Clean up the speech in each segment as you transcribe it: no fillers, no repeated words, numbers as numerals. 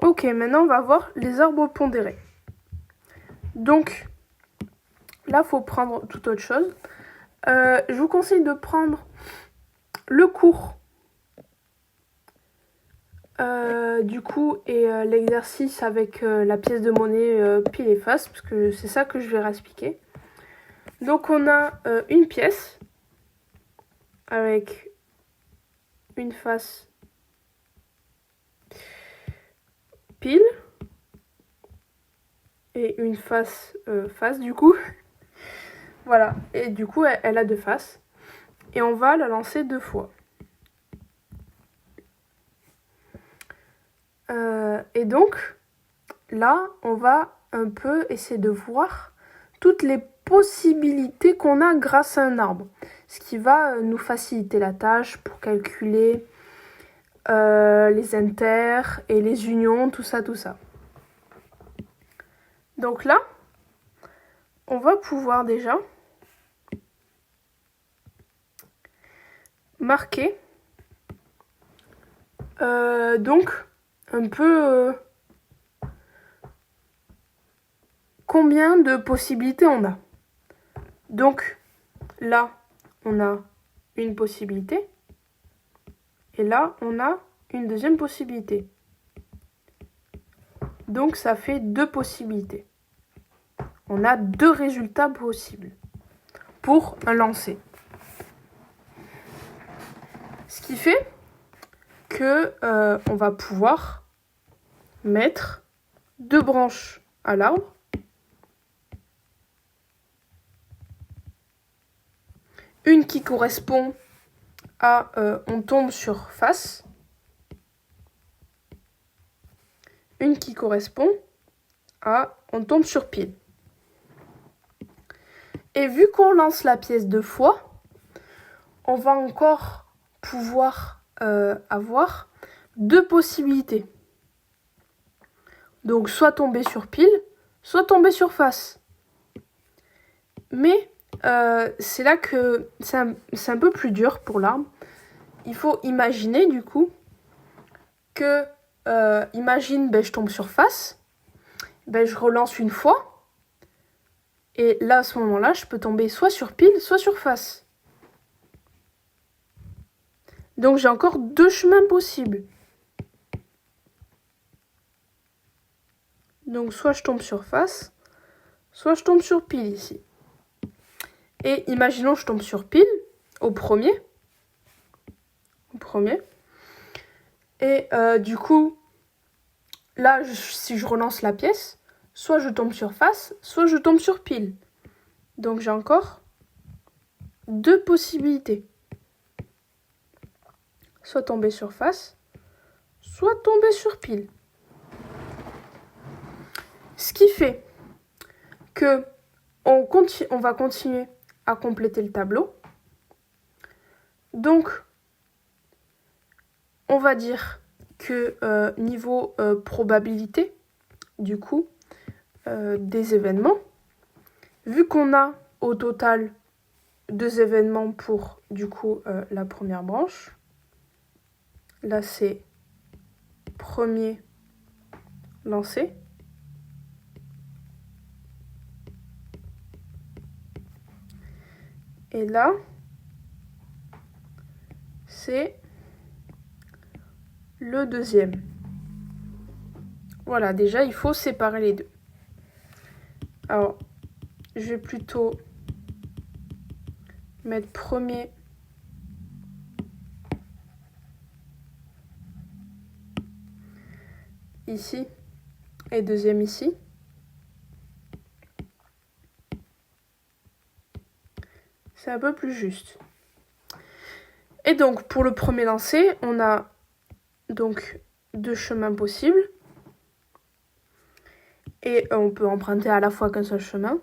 Ok, maintenant on va voir les arbres pondérés. Donc, là, il faut prendre toute autre chose. Je vous conseille de prendre le cours. Du coup, et l'exercice avec la pièce de monnaie pile et face, parce que c'est ça que je vais réexpliquer. Donc, on a une pièce avec une face pile et une face face du coup. Voilà, et du coup elle a deux faces. Et on va la lancer 2 fois. Et donc là, on va un peu essayer de voir toutes les possibilités qu'on a grâce à un arbre. Ce qui va nous faciliter la tâche pour calculer les inters et les unions, tout ça, tout ça. Donc là, on va pouvoir déjà marquer donc un peu combien de possibilités on a. Donc là, on a une possibilité et là, on a une deuxième possibilité. Donc ça fait 2 possibilités. On a 2 résultats possibles pour un lancer. Ce qui fait que on va pouvoir mettre 2 branches à l'arbre. Une qui correspond à on tombe sur face. Une qui correspond à on tombe sur pile. Et vu qu'on lance la pièce 2 fois, on va encore pouvoir avoir 2 possibilités. Donc soit tomber sur pile, soit tomber sur face. Mais c'est là que c'est un peu plus dur pour l'arbre. Il faut imaginer du coup que, imagine, je tombe sur face, je relance une fois, et là à ce moment-là, je peux tomber soit sur pile, soit sur face. Donc j'ai encore 2 chemins possibles. Donc soit je tombe sur face, soit je tombe sur pile ici. Et imaginons je tombe sur pile au premier. Et du coup, là, si je relance la pièce, soit je tombe sur face, soit je tombe sur pile. Donc j'ai encore 2 possibilités. Soit tomber sur face, soit tomber sur pile. Ce qui fait que on va continuer à compléter le tableau. Donc, on va dire que niveau probabilité, du coup, des événements, vu qu'on a au total 2 événements pour, du coup, la première branche, là c'est premier lancé, et là, c'est le deuxième. Voilà, déjà, il faut séparer les deux. Alors, je vais plutôt mettre premier ici et deuxième ici. C'est un peu plus juste. Et donc, pour le premier lancer, on a donc 2 chemins possibles. Et on peut emprunter à la fois qu'un seul chemin.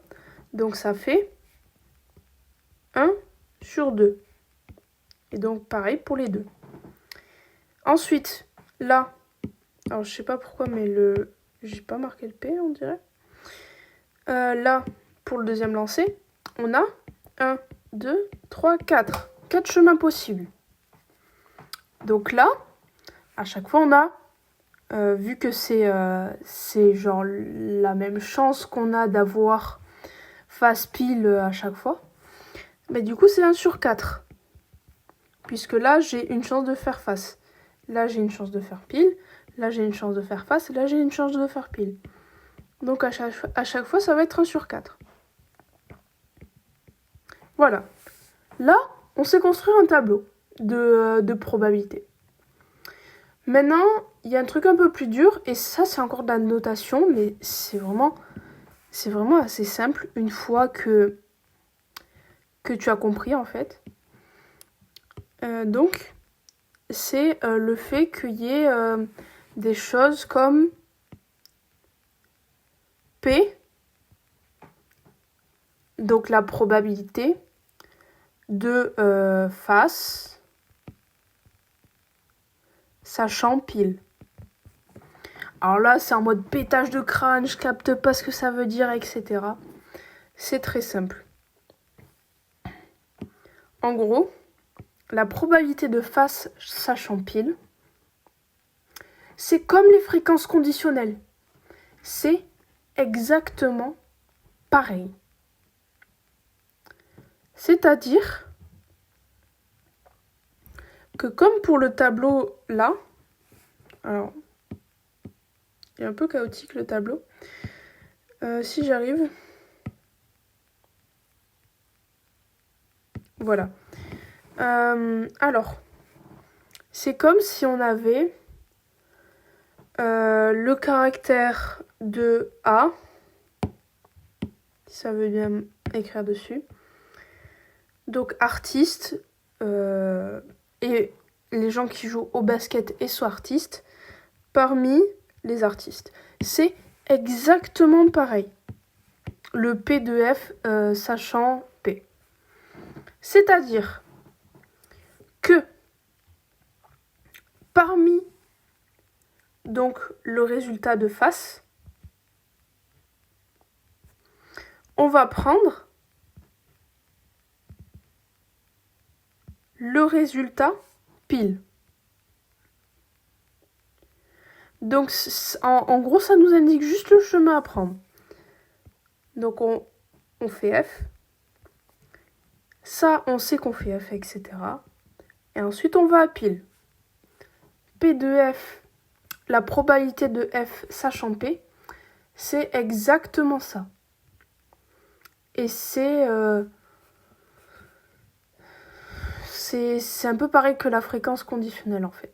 Donc, ça fait 1 sur 2. Et donc, pareil pour les deux. Ensuite, là, alors je sais pas pourquoi, mais j'ai pas marqué le P, on dirait. Là, pour le deuxième lancer, on a 1, 2, 3, 4. 4 chemins possibles. Donc là, à chaque fois, on a vu que c'est genre la même chance qu'on a d'avoir face pile à chaque fois, bah, du coup c'est 1 sur 4. Puisque là j'ai une chance de faire face. Là j'ai une chance de faire pile. Là j'ai une chance de faire face. Là j'ai une chance de faire pile. Donc à chaque fois ça va être 1 sur 4. Voilà. Là on sait construire un tableau de probabilité. Maintenant, il y a un truc un peu plus dur, et ça c'est encore de la notation, mais c'est vraiment assez simple une fois que tu as compris en fait. Donc, c'est le fait qu'il y ait des choses comme P, donc la probabilité de face sachant pile. Alors là, c'est en mode pétage de crâne, je capte pas ce que ça veut dire, etc. C'est très simple. En gros, la probabilité de face sachant pile, c'est comme les fréquences conditionnelles. C'est exactement pareil. C'est-à-dire que comme pour le tableau là, alors, il est un peu chaotique le tableau. Si j'arrive... Voilà. Alors, c'est comme si on avait le caractère de A, ça veut bien écrire dessus. Donc artiste, et les gens qui jouent au basket et sont artistes, parmi les artistes. C'est exactement pareil. Le P de F sachant P. C'est-à-dire que parmi donc le résultat de face, on va prendre le résultat pile. Donc en gros, ça nous indique juste le chemin à prendre. Donc on fait F. Ça, on sait qu'on fait F, etc. Et ensuite, on va à pile. P de F, la probabilité de F sachant P, c'est exactement ça. Et c'est un peu pareil que la fréquence conditionnelle, en fait.